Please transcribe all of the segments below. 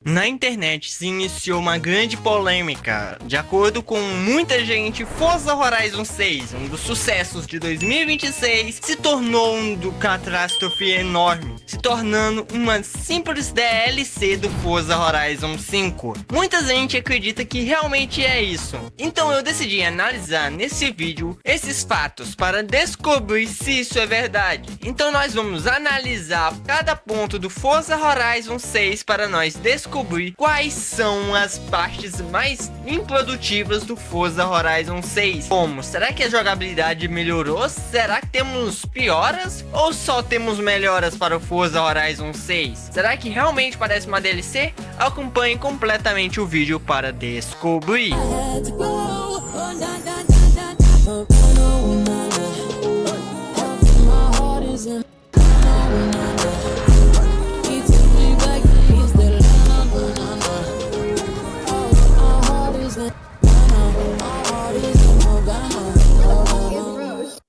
Na internet se iniciou uma grande polêmica. De acordo com muita gente, Forza Horizon 6, um dos sucessos de 2026, se tornou catástrofe enorme, se tornando uma simples DLC do Forza Horizon 5. Muita gente acredita que realmente é isso. Então eu decidi analisar nesse vídeo esses fatos para descobrir se isso é verdade. Então nós vamos analisar cada ponto do Forza Horizon 6 para nós descobrir quais são as partes mais improdutivas do Forza Horizon 6. Como? Será que a jogabilidade melhorou? Será que temos pioras? Ou só temos melhoras para o Forza Horizon 6? Será que realmente parece uma DLC? Acompanhe completamente o vídeo para descobrir.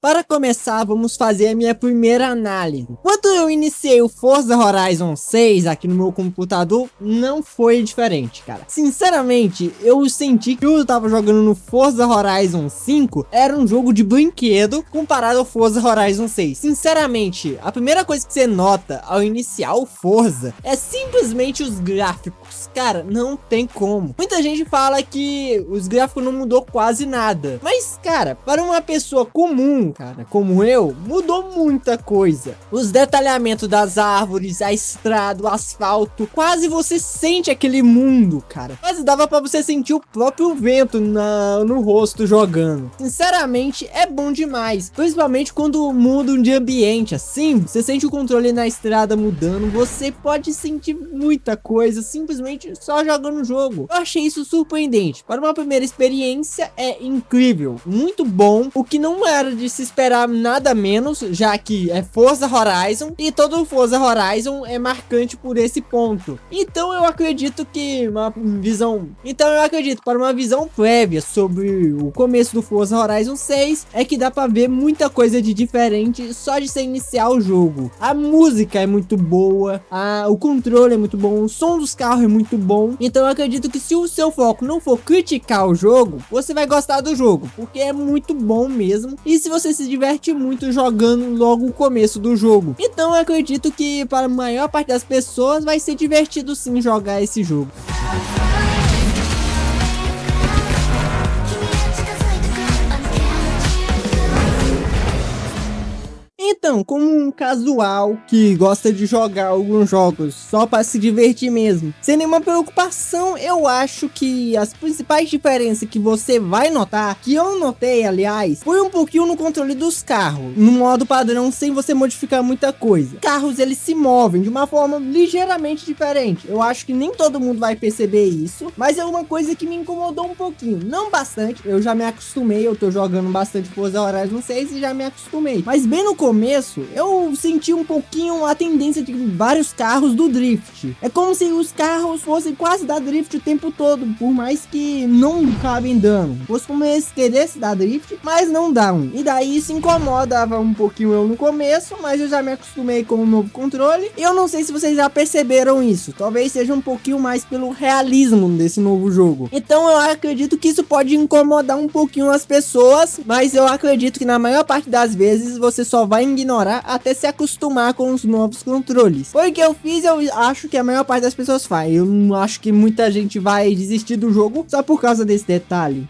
Para começar, vamos fazer a minha primeira análise. Quando eu iniciei o Forza Horizon 6 aqui no meu computador, não foi diferente, cara. Sinceramente, eu senti que eu tava jogando no Forza Horizon 5 era um jogo de brinquedo comparado ao Forza Horizon 6. Sinceramente, a primeira coisa que você nota ao iniciar o Forza é simplesmente os gráficos. Cara, não tem como. Muita gente fala que os gráficos não mudou quase nada. Mas, cara, para uma pessoa comum, cara, como eu, mudou muita coisa. Os detalhamentos das árvores, a estrada, o asfalto, quase você sente aquele mundo, cara. Quase dava pra você sentir o próprio vento no rosto jogando. Sinceramente, é bom demais. Principalmente quando mudam de ambiente, assim, você sente o controle na estrada mudando, você pode sentir muita coisa, simplesmente só jogando o jogo. Eu achei isso surpreendente. Para uma primeira experiência, é incrível. Muito bom, o que não era de se esperar nada menos, já que é Forza Horizon e todo Forza Horizon é marcante por esse ponto. Então eu acredito para uma visão prévia sobre o começo do Forza Horizon 6 é que dá para ver muita coisa de diferente só de você iniciar o jogo. A música é muito boa, o controle é muito bom, o som dos carros é muito bom. Então eu acredito que se o seu foco não for criticar o jogo, você vai gostar do jogo, porque é muito bom mesmo. E se você se diverte muito jogando logo o começo do jogo, então eu acredito que para a maior parte das pessoas vai ser divertido sim jogar esse jogo. Então, como um casual que gosta de jogar alguns jogos só para se divertir mesmo, sem nenhuma preocupação, eu acho que as principais diferenças que você vai notar, que eu notei aliás, foi um pouquinho no controle dos carros, no modo padrão sem você modificar muita coisa. Carros eles se movem de uma forma ligeiramente diferente. Eu acho que nem todo mundo vai perceber isso, mas é uma coisa que me incomodou um pouquinho, não bastante. Eu já me acostumei, eu tô jogando bastante Forza Horizon 6 e já me acostumei, mas bem no começo eu senti um pouquinho a tendência de vários carros do drift. É como se os carros fossem quase dar drift o tempo todo, por mais que não acabem dando. Fosse como eles queressem dar drift, mas não dão. E daí isso incomodava um pouquinho eu no começo, mas eu já me acostumei com o novo controle. E eu não sei se vocês já perceberam isso. Talvez seja um pouquinho mais pelo realismo desse novo jogo. Então eu acredito que isso pode incomodar um pouquinho as pessoas, mas eu acredito que na maior parte das vezes você só vai ignorar até se acostumar com os novos controles. Foi o que eu fiz, eu acho que a maior parte das pessoas faz. Eu não acho que muita gente vai desistir do jogo só por causa desse detalhe.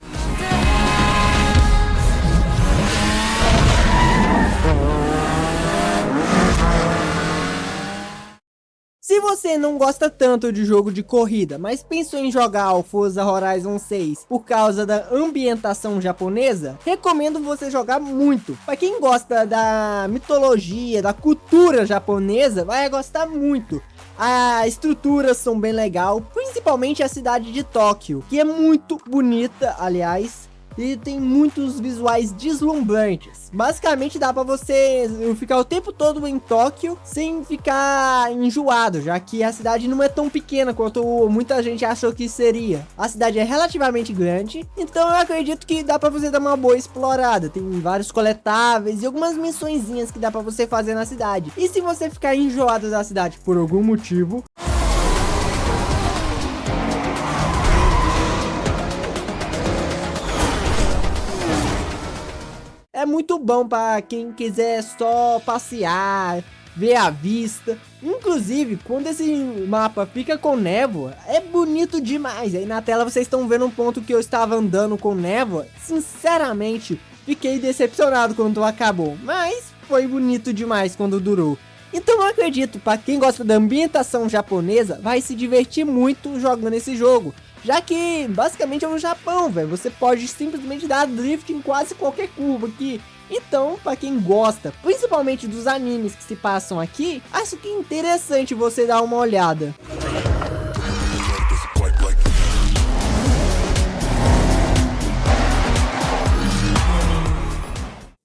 Se você não gosta tanto de jogo de corrida, mas pensou em jogar o Forza Horizon 6 por causa da ambientação japonesa, recomendo você jogar muito. Para quem gosta da mitologia, da cultura japonesa, vai gostar muito. As estruturas são bem legal, principalmente a cidade de Tóquio, que é muito bonita, aliás. E tem muitos visuais deslumbrantes. Basicamente dá pra você ficar o tempo todo em Tóquio sem ficar enjoado, já que a cidade não é tão pequena quanto muita gente achou que seria. A cidade é relativamente grande, então eu acredito que dá pra você dar uma boa explorada. Tem vários coletáveis e algumas missõezinhas que dá pra você fazer na cidade. E se você ficar enjoado da cidade por algum motivo, muito bom para quem quiser só passear, ver a vista. Inclusive, quando esse mapa fica com névoa, é bonito demais. Aí na tela vocês estão vendo um ponto que eu estava andando com névoa. Sinceramente, fiquei decepcionado quando acabou, mas foi bonito demais quando durou. Então eu acredito, para quem gosta da ambientação japonesa, vai se divertir muito jogando esse jogo. Já que basicamente é um Japão, velho. Você pode simplesmente dar drift em quase qualquer curva aqui. Então, pra quem gosta, principalmente dos animes que se passam aqui, acho que é interessante você dar uma olhada.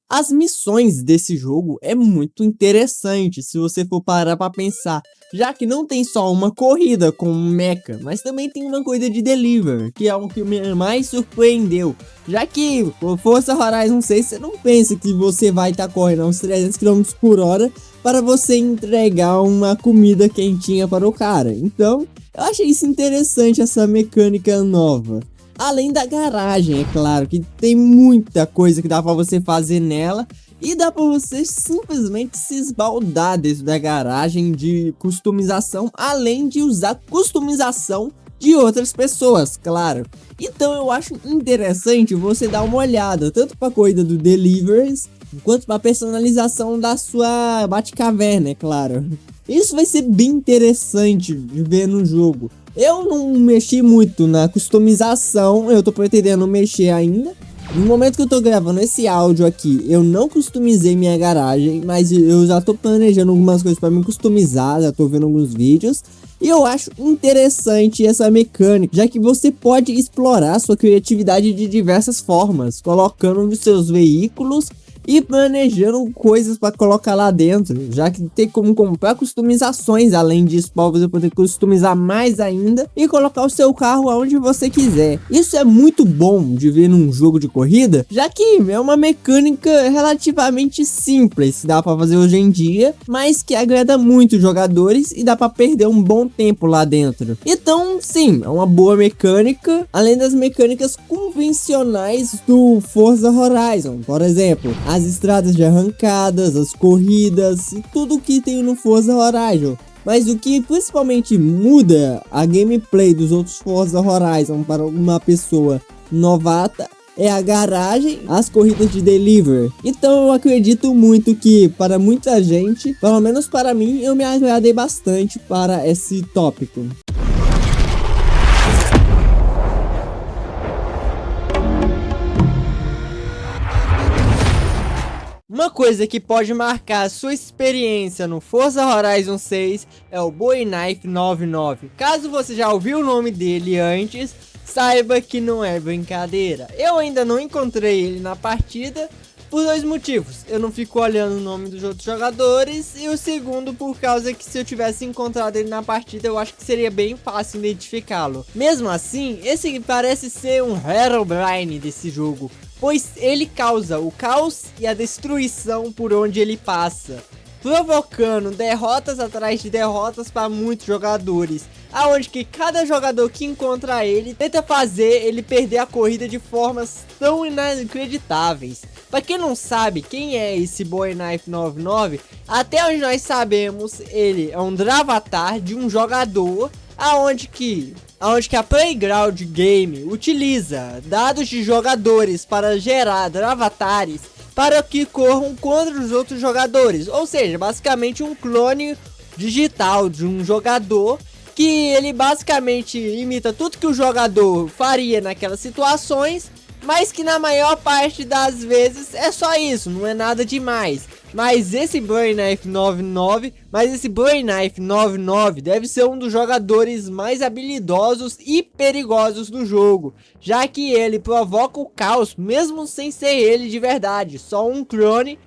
As missões desse jogo é muito interessante se você for parar pra pensar, já que não tem só uma corrida com um mecha, mas também tem uma corrida de delivery, que é o que me mais surpreendeu. Já que por Forza Horizon 6 você não pensa que você vai estar correndo a uns 300 km por hora para você entregar uma comida quentinha para o cara. Então, eu achei isso interessante, essa mecânica nova. Além da garagem, é claro, que tem muita coisa que dá pra você fazer nela. E dá pra você simplesmente se esbaldar dentro da garagem de customização. Além de usar customização de outras pessoas, claro. Então eu acho interessante você dar uma olhada, tanto pra corrida do Deliverance, quanto pra personalização da sua Batcaverna, é claro. Isso vai ser bem interessante de ver no jogo. Eu não mexi muito na customização, eu tô pretendendo mexer ainda. No momento que eu tô gravando esse áudio aqui, eu não customizei minha garagem, mas eu já tô planejando algumas coisas pra me customizar, já tô vendo alguns vídeos. E eu acho interessante essa mecânica, já que você pode explorar sua criatividade de diversas formas, colocando nos seus veículos e planejando coisas para colocar lá dentro, já que tem como comprar customizações. Além disso, para você poder customizar mais ainda e colocar o seu carro aonde você quiser. Isso é muito bom de ver num jogo de corrida, já que é uma mecânica relativamente simples que dá para fazer hoje em dia, mas que agrada muito os jogadores e dá para perder um bom tempo lá dentro. Então, sim, é uma boa mecânica, além das mecânicas convencionais do Forza Horizon, por exemplo, as estradas de arrancadas, as corridas e tudo que tem no Forza Horizon. Mas o que principalmente muda a gameplay dos outros Forza Horizon para uma pessoa novata é a garagem, as corridas de delivery. Então eu acredito muito que para muita gente, pelo menos para mim, eu me agradei bastante para esse tópico. Uma coisa que pode marcar a sua experiência no Forza Horizon 6 é o Bowie Knife 99. Caso você já ouviu o nome dele antes, saiba que não é brincadeira. Eu ainda não encontrei ele na partida por dois motivos. Eu não fico olhando o nome dos outros jogadores, e o segundo por causa que se eu tivesse encontrado ele na partida, eu acho que seria bem fácil identificá-lo. Mesmo assim, esse parece ser um Herobrine desse jogo, pois ele causa o caos e a destruição por onde ele passa, provocando derrotas atrás de derrotas para muitos jogadores, aonde que cada jogador que encontra ele tenta fazer ele perder a corrida de formas tão inacreditáveis. Para quem não sabe quem é esse Bowie Knife 99, até onde nós sabemos, ele é um Dravatar de um jogador, aonde que a Playground Game utiliza dados de jogadores para gerar Dravatares para que corram contra os outros jogadores, ou seja, basicamente um clone digital de um jogador, que ele basicamente imita tudo que o jogador faria naquelas situações, mas que na maior parte das vezes é só isso, não é nada demais. Mas esse Bowie Knife 99 deve ser um dos jogadores mais habilidosos e perigosos do jogo, já que ele provoca o caos mesmo sem ser ele de verdade, só um clone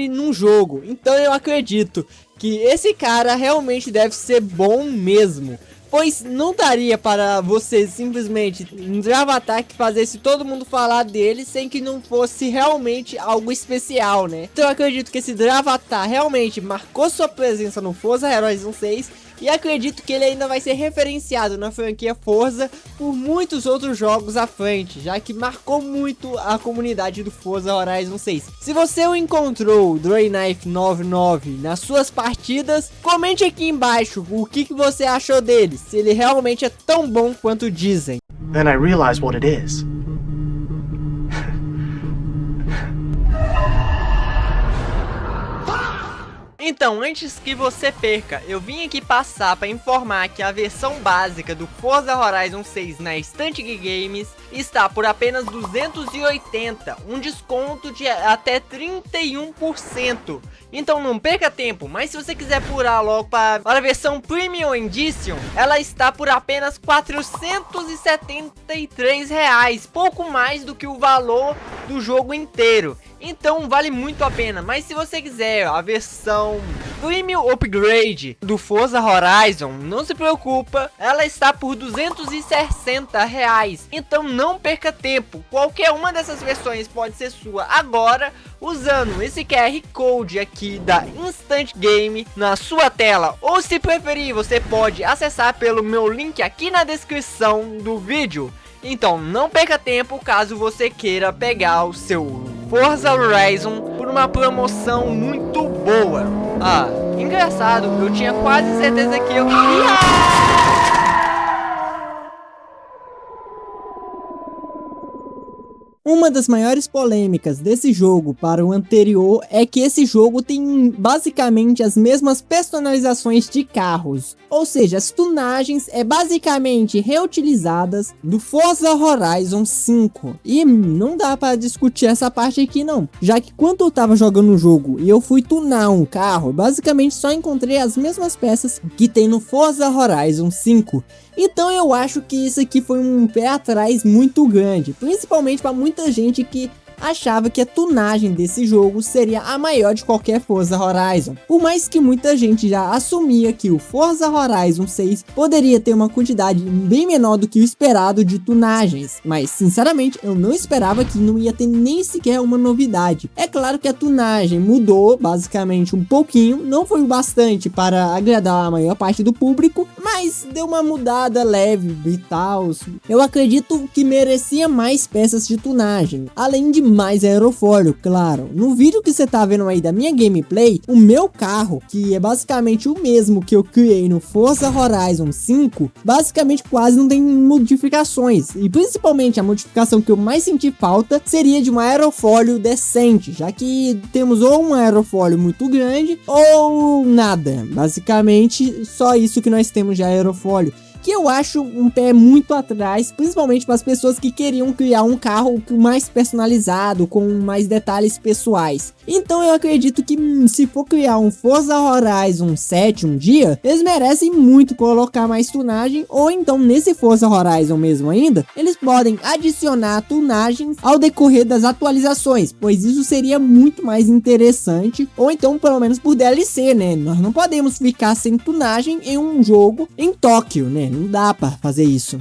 num jogo. Então eu acredito que esse cara realmente deve ser bom mesmo, pois não daria para você simplesmente um Dravatar que fazesse todo mundo falar dele sem que não fosse realmente algo especial, né? Então eu acredito que esse Dravatar realmente marcou sua presença no Forza Horizon 6 e acredito que ele ainda vai ser referenciado na franquia Forza por muitos outros jogos à frente, já que marcou muito a comunidade do Forza Horizon 6. Se você o encontrou, o DrayKnife99, nas suas partidas, comente aqui embaixo o que você achou dele, se ele realmente é tão bom quanto dizem. Then I realized what it is. Então, antes que você perca, eu vim aqui passar para informar que a versão básica do Forza Horizon 6 na Instant Games está por apenas 280, um desconto de até 31%. Então não perca tempo, mas se você quiser pular logo para a versão Premium Edition, ela está por apenas R$ 473, pouco mais do que o valor do jogo inteiro. Então vale muito a pena, mas se você quiser a versão Premium Upgrade do Forza Horizon, não se preocupa, ela está por R$ 260. Então não perca tempo, qualquer uma dessas versões pode ser sua agora, usando esse QR Code aqui da Instant Game na sua tela, ou se preferir, você pode acessar pelo meu link aqui na descrição do vídeo. Então não perca tempo caso você queira pegar o seu Forza Horizon por uma promoção muito boa. Ah, engraçado, eu tinha quase certeza que eu ia... Uma das maiores polêmicas desse jogo para o anterior é que esse jogo tem basicamente as mesmas personalizações de carros, ou seja, as tunagens é basicamente reutilizadas do Forza Horizon 5, e não dá para discutir essa parte aqui não, já que quando eu tava jogando o jogo e eu fui tunar um carro, basicamente só encontrei as mesmas peças que tem no Forza Horizon 5. Então eu acho que isso aqui foi um pé atrás muito grande, principalmente para muita gente que achava que a tunagem desse jogo seria a maior de qualquer Forza Horizon. Por mais que muita gente já assumia que o Forza Horizon 6 poderia ter uma quantidade bem menor do que o esperado de tunagens, mas sinceramente eu não esperava que não ia ter nem sequer uma novidade. É claro que a tunagem mudou basicamente um pouquinho, não foi o bastante para agradar a maior parte do público, mas deu uma mudada leve e tal. Eu acredito que merecia mais peças de tunagem, além de mais aerofólio, claro. No vídeo que você tá vendo aí da minha gameplay, o meu carro, que é basicamente o mesmo que eu criei no Forza Horizon 5, basicamente quase não tem modificações, e principalmente a modificação que eu mais senti falta seria de um aerofólio decente, já que temos ou um aerofólio muito grande ou nada, basicamente só isso que nós temos de aerofólio, que eu acho um pé muito atrás, principalmente para as pessoas que queriam criar um carro mais personalizado, com mais detalhes pessoais. Então eu acredito que se for criar um Forza Horizon 7 um dia, eles merecem muito colocar mais tunagem, ou então nesse Forza Horizon mesmo ainda, eles podem adicionar tunagens ao decorrer das atualizações, pois isso seria muito mais interessante, ou então pelo menos por DLC, né? Nós não podemos ficar sem tunagem em um jogo em Tóquio, né? Não dá pra fazer isso.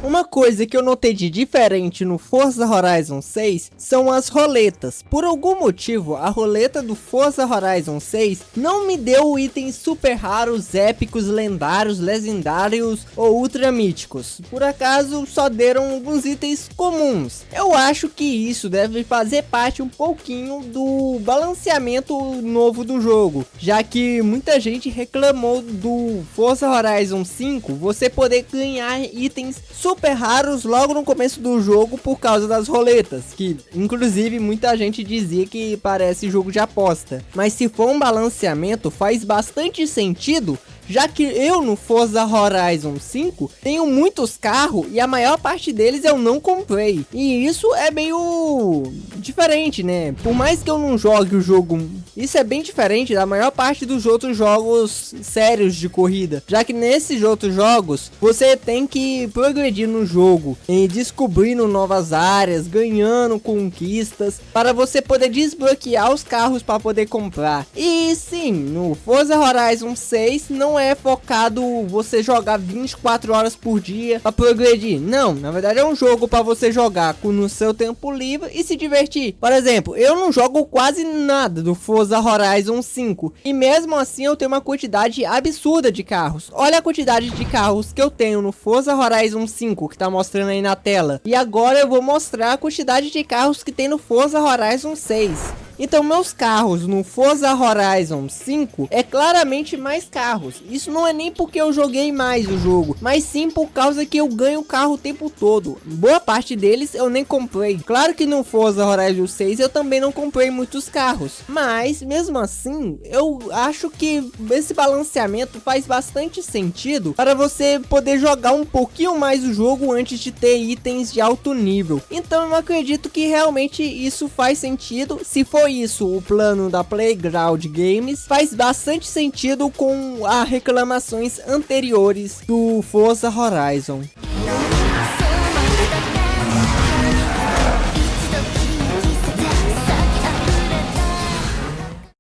Uma coisa que eu notei de diferente no Forza Horizon 6 são as roletas. Por algum motivo, a roleta do Forza Horizon 6 não me deu itens super raros, épicos, lendários, legendários ou ultra míticos. Por acaso, só deram alguns itens comuns. Eu acho que isso deve fazer parte um pouquinho do balanceamento novo do jogo, já que muita gente reclamou do Forza Horizon 5 você poder ganhar itens super raros logo no começo do jogo por causa das roletas, que inclusive muita gente dizia que parece jogo de aposta. Mas se for um balanceamento, faz bastante sentido, já que eu no Forza Horizon 5 tenho muitos carros e a maior parte deles eu não comprei. E isso é meio diferente, né? Por mais que eu não jogue o jogo, isso é bem diferente da maior parte dos outros jogos sérios de corrida, já que nesses outros jogos você tem que progredir no jogo, em descobrindo novas áreas, ganhando conquistas, para você poder desbloquear os carros para poder comprar. E sim, no Forza Horizon 6 não é focado você jogar 24 horas por dia para progredir. Não, na verdade é um jogo para você jogar no seu tempo livre e se divertir. Por exemplo, eu não jogo quase nada do Forza Horizon 5 e mesmo assim eu tenho uma quantidade absurda de carros. Olha a quantidade de carros que eu tenho no Forza Horizon 5 que tá mostrando aí na tela. E agora eu vou mostrar a quantidade de carros que tem no Forza Horizon 6. Então meus carros no Forza Horizon 5 é claramente mais carros. Isso não é nem porque eu joguei mais o jogo, mas sim por causa que eu ganho carro o tempo todo. Boa parte deles eu nem comprei. Claro que no Forza Horizon 6 eu também não comprei muitos carros, mas mesmo assim eu acho que esse balanceamento faz bastante sentido para você poder jogar um pouquinho mais o jogo antes de ter itens de alto nível. Então eu acredito que realmente isso faz sentido. Se for isso, o plano da Playground Games faz bastante sentido com as reclamações anteriores do Forza Horizon.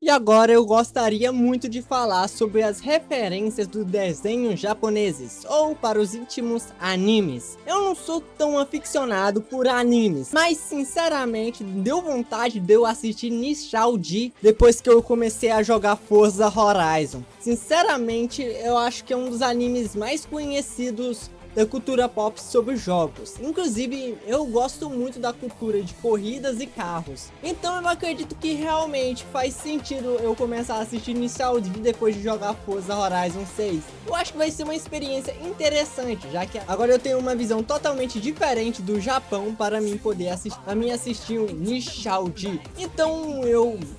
E agora eu gostaria muito de falar sobre as referências dos desenhos japoneses, ou para os íntimos, animes. Eu não sou tão aficionado por animes, mas sinceramente deu vontade de eu assistir Nishao D depois que eu comecei a jogar Forza Horizon. Sinceramente, eu acho que é um dos animes mais conhecidos da cultura pop sobre jogos. Inclusive, eu gosto muito da cultura de corridas e carros. Então eu acredito que realmente faz sentido eu começar a assistir Nishao D depois de jogar Forza Horizon 6. Eu acho que vai ser uma experiência interessante, já que agora eu tenho uma visão totalmente diferente do Japão para mim poder assistir o Nishao D. Então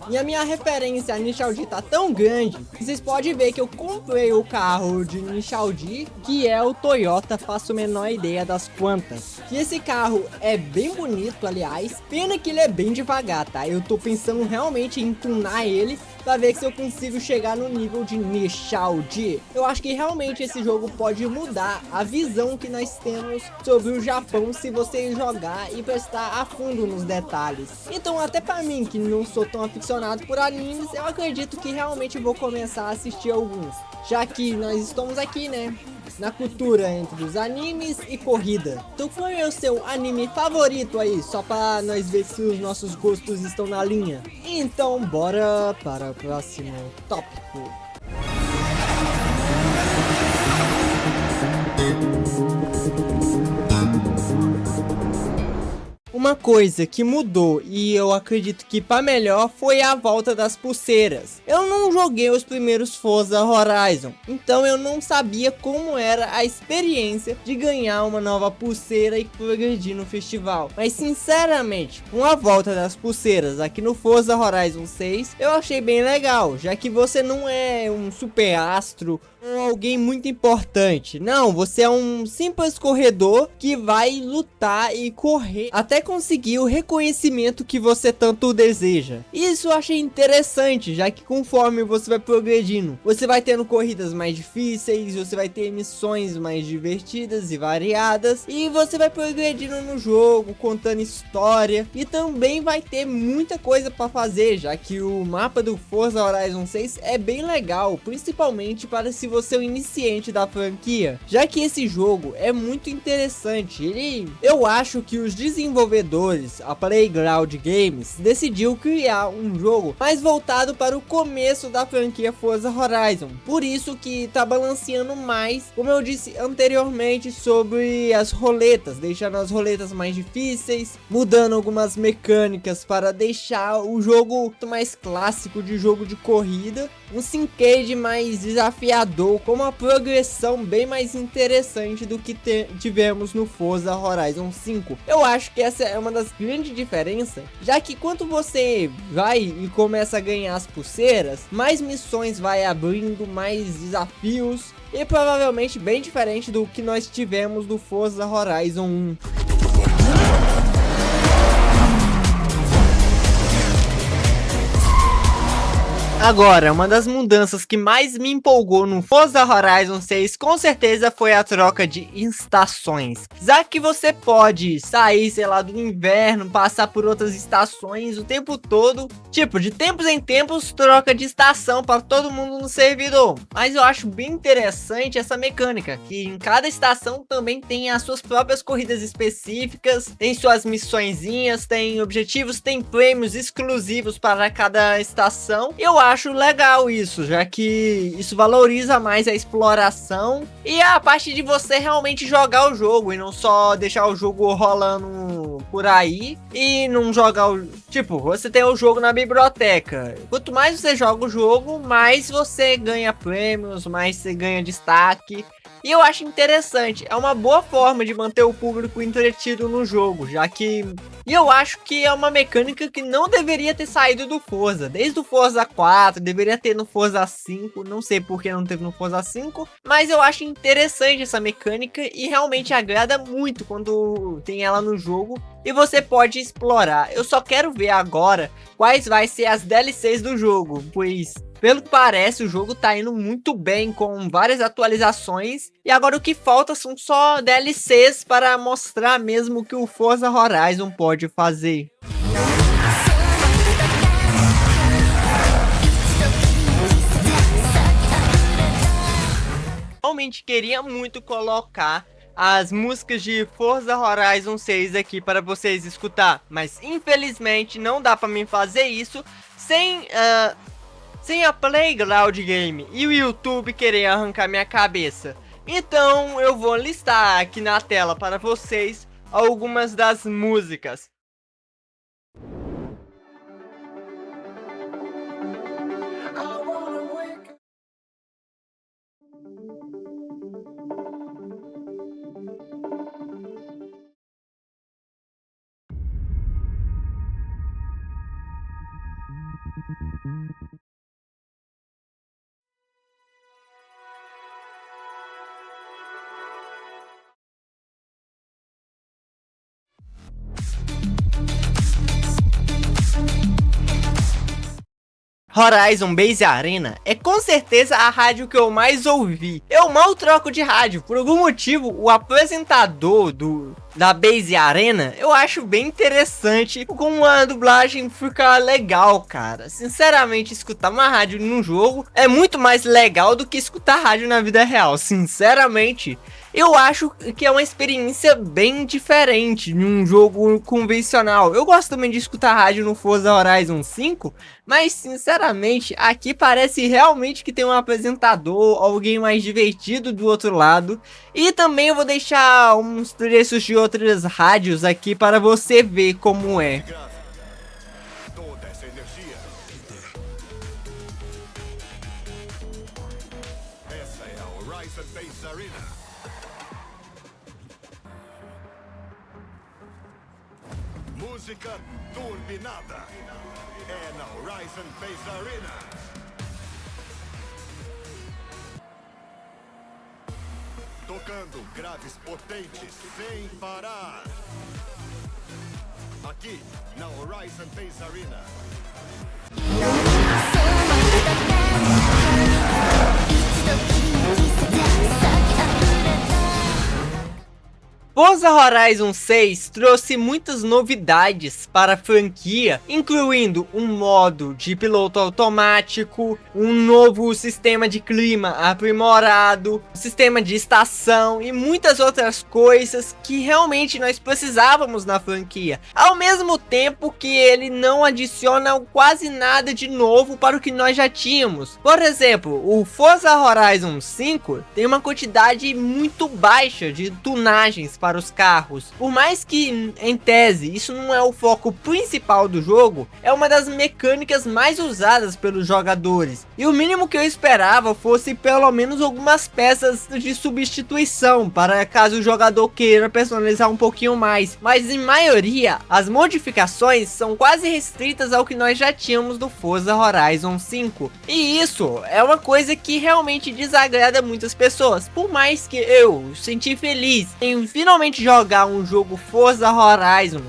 e a minha referência a Nishao D tá tão grande que vocês podem ver que eu comprei o carro de Nishao D, que é o Toyota, faço a menor ideia das quantas. Que esse carro é bem bonito, aliás, pena que ele é bem devagar, tá? Eu tô pensando realmente em tunar ele pra ver se eu consigo chegar no nível de Nishao D. Eu acho que realmente esse jogo pode mudar a visão que nós temos sobre o Japão se você jogar e prestar a fundo nos detalhes. Então até pra mim, que não sou tão aficionado por animes, eu acredito que realmente vou começar a assistir alguns, já que nós estamos aqui, né, na cultura entre os animes e corrida. Então qual é o seu anime favorito aí? Só para nós ver se os nossos gostos estão na linha. Então bora para o próximo tópico. Uma coisa que mudou e eu acredito que para melhor foi a volta das pulseiras. Eu não joguei os primeiros Forza Horizon, então eu não sabia como era a experiência de ganhar uma nova pulseira e progredir no festival. Mas sinceramente, com a volta das pulseiras aqui no Forza Horizon 6, eu achei bem legal, já que você não é um super astro ou alguém muito importante. Não, você é um simples corredor que vai lutar e correr até conseguir o reconhecimento que você tanto deseja. Isso eu achei interessante, já que conforme você vai progredindo, você vai tendo corridas mais difíceis, você vai ter missões mais divertidas e variadas, e você vai progredindo no jogo, contando história, e também vai ter muita coisa para fazer, já que o mapa do Forza Horizon 6 é bem legal, principalmente para se você é um iniciante da franquia, já que esse jogo é muito interessante. Eu acho que os desenvolvedores, a Playground Games, decidiu criar um jogo mais voltado para o começo da franquia Forza Horizon, por isso que tá balanceando mais, como eu disse anteriormente, sobre as roletas, deixando as roletas mais difíceis, mudando algumas mecânicas para deixar o jogo mais clássico de jogo de corrida, um syncade mais desafiador, com uma progressão bem mais interessante do que tivemos no Forza Horizon 5. Eu acho que essa é uma das grandes diferenças, já que quando você vai e começa a ganhar as pulseiras, mais missões vai abrindo, mais desafios, e provavelmente bem diferente do que nós tivemos do Forza Horizon 1. Agora, uma das mudanças que mais me empolgou no Forza Horizon 6 com certeza foi a troca de estações. Já que você pode sair, sei lá, do inverno, passar por outras estações o tempo todo. Tipo, de tempos em tempos, troca de estação para todo mundo no servidor. Mas eu acho bem interessante essa mecânica, que em cada estação também tem as suas próprias corridas específicas, tem suas missõezinhas, tem objetivos, tem prêmios exclusivos para cada estação. Eu acho legal isso, já que isso valoriza mais a exploração e a parte de você realmente jogar o jogo e não só deixar o jogo rolando por aí e não jogar o... Tipo, você tem o jogo na biblioteca. Quanto mais você joga o jogo, mais você ganha prêmios, mais você ganha destaque. E eu acho interessante, é uma boa forma de manter o público entretido no jogo, já que... E eu acho que é uma mecânica que não deveria ter saído do Forza. Desde o Forza 4, deveria ter no Forza 5, não sei por que não teve no Forza 5. Mas eu acho interessante essa mecânica e realmente agrada muito quando tem ela no jogo. E você pode explorar. Eu só quero ver agora quais vai ser as DLCs do jogo, pois... Pelo que parece, o jogo tá indo muito bem com várias atualizações. E agora o que falta são só DLCs para mostrar mesmo o que o Forza Horizon pode fazer. Realmente queria muito colocar as músicas de Forza Horizon 6 aqui para vocês escutar. Mas infelizmente não dá para mim fazer isso sem a Playground Game e o YouTube querer arrancar minha cabeça. Então eu vou listar aqui na tela para vocês algumas das músicas. Horizon Base Arena é com certeza a rádio que eu mais ouvi. Eu mal troco de rádio, por algum motivo o apresentador da Base Arena eu acho bem interessante, com a dublagem fica legal, cara. Sinceramente, escutar uma rádio num jogo é muito mais legal do que escutar rádio na vida real, sinceramente. Eu acho que é uma experiência bem diferente num jogo convencional. Eu gosto também de escutar rádio no Forza Horizon 5, mas sinceramente aqui parece realmente que tem um apresentador, alguém mais divertido do outro lado. E também eu vou deixar uns trechos de outras rádios aqui para você ver como é. Toda essa energia. Essa é a Horizon Base Arena. Música turbinada. É na Horizon Base Arena. Tocando graves potentes sem parar. Aqui na Horizon Base Arena. Forza Horizon 6 trouxe muitas novidades para a franquia, incluindo um modo de piloto automático, um novo sistema de clima aprimorado, sistema de estação e muitas outras coisas que realmente nós precisávamos na franquia, ao mesmo tempo que ele não adiciona quase nada de novo para o que nós já tínhamos. Por exemplo, o Forza Horizon 5 tem uma quantidade muito baixa de tunagens para os carros. Por mais que, em tese, isso não é o foco principal do jogo, é uma das mecânicas mais usadas pelos jogadores. E o mínimo que eu esperava fosse pelo menos algumas peças de substituição, para caso o jogador queira personalizar um pouquinho mais. Mas em maioria, as modificações são quase restritas ao que nós já tínhamos do Forza Horizon 5. E isso é uma coisa que realmente desagrada muitas pessoas. Por mais que eu senti feliz em finalmente jogar um jogo Forza Horizon,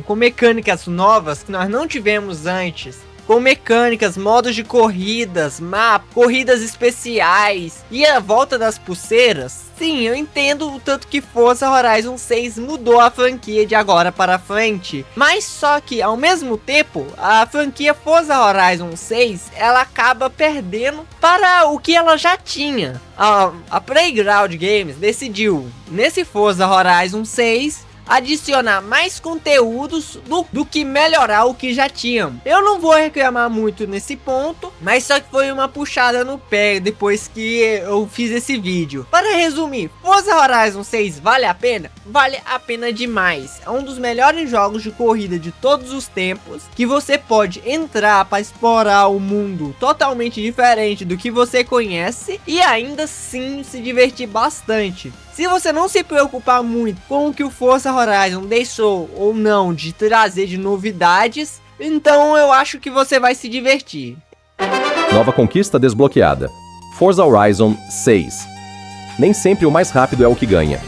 com mecânicas novas que nós não tivemos antes, com mecânicas, modos de corridas, mapa, corridas especiais e a volta das pulseiras, sim, eu entendo o tanto que Forza Horizon 6 mudou a franquia de agora para frente, mas só que ao mesmo tempo, a franquia Forza Horizon 6, ela acaba perdendo para o que ela já tinha. A Playground Games decidiu, nesse Forza Horizon 6, adicionar mais conteúdos do que melhorar o que já tinham. Eu não vou reclamar muito nesse ponto, mas só que foi uma puxada no pé depois que eu fiz esse vídeo. Para resumir, Forza Horizon 6 vale a pena? Vale a pena demais. É um dos melhores jogos de corrida de todos os tempos, que você pode entrar para explorar o mundo totalmente diferente do que você conhece e ainda assim se divertir bastante. Se você não se preocupar muito com o que o Forza Horizon deixou ou não de trazer de novidades, então eu acho que você vai se divertir. Nova conquista desbloqueada. Forza Horizon 6. Nem sempre o mais rápido é o que ganha.